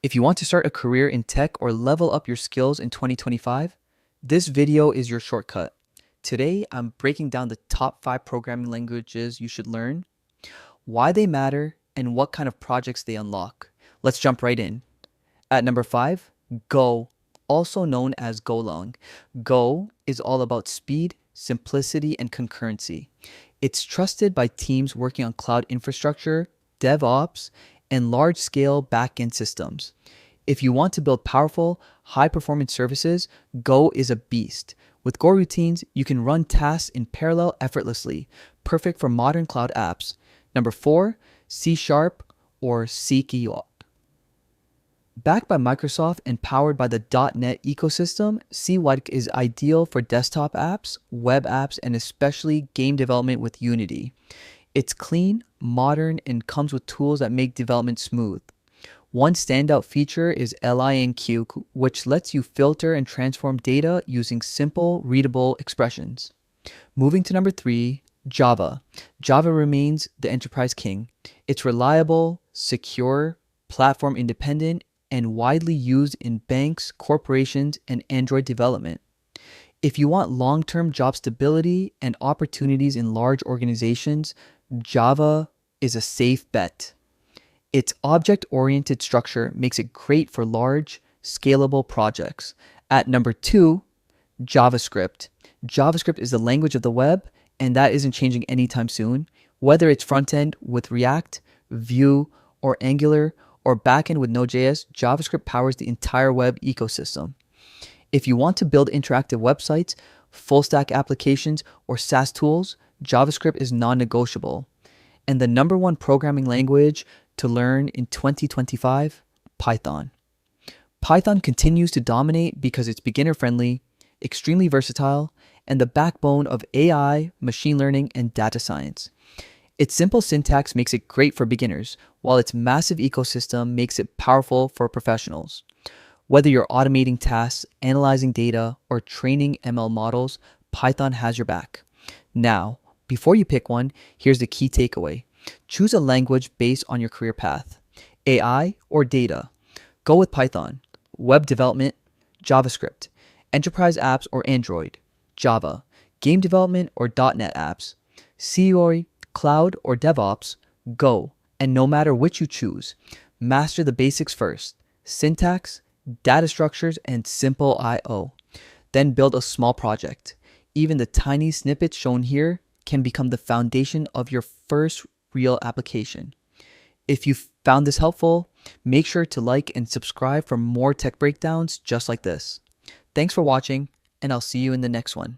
If you want to start a career in tech or level up your skills in 2025, this video is your shortcut. Today, I'm breaking down the top 5 programming languages you should learn, why they matter, and what kind of projects they unlock. Let's jump right in. At number 5, Go, also known as Golang. Go is all about speed, simplicity, and concurrency. It's trusted by teams working on cloud infrastructure, DevOps, and large-scale backend systems. If you want to build powerful, high-performance services, Go is a beast. With Go routines, you can run tasks in parallel effortlessly, perfect for modern cloud apps. Number 4, C Sharp or C#. Backed by Microsoft and powered by the .NET ecosystem, C# is ideal for desktop apps, web apps, and especially game development with Unity. It's clean, modern, and comes with tools that make development smooth. One standout feature is LINQ, which lets you filter and transform data using simple, readable expressions. Moving to number 3, Java. Java remains the enterprise king. It's reliable, secure, platform independent, and widely used in banks, corporations, and Android development. If you want long-term job stability and opportunities in large organizations, Java is a safe bet. Its object-oriented structure makes it great for large, scalable projects. At number 2, JavaScript. JavaScript is the language of the web, and that isn't changing anytime soon. Whether it's front-end with React, Vue, or Angular, or backend with Node.js, JavaScript powers the entire web ecosystem. If you want to build interactive websites, full-stack applications, or SaaS tools, JavaScript is non-negotiable. And the number 1 programming language to learn in 2025, Python. Python continues to dominate because it's beginner-friendly, extremely versatile, and the backbone of AI, machine learning, and data science. Its simple syntax makes it great for beginners, while its massive ecosystem makes it powerful for professionals. Whether you're automating tasks, analyzing data, or training ML models, Python has your back. Now, before you pick one, here's the key takeaway. Choose a language based on your career path. AI or data? Go with Python. Web development? JavaScript. Enterprise apps or Android? Java. Game development or .NET apps? COI, cloud or DevOps? Go. And no matter which you choose, master the basics first. Syntax, data structures, and simple I/O. Then build a small project. Even the tiny snippets shown here can become the foundation of your first real application. If you found this helpful, make sure to like and subscribe for more tech breakdowns just like this. Thanks for watching, and I'll see you in the next one.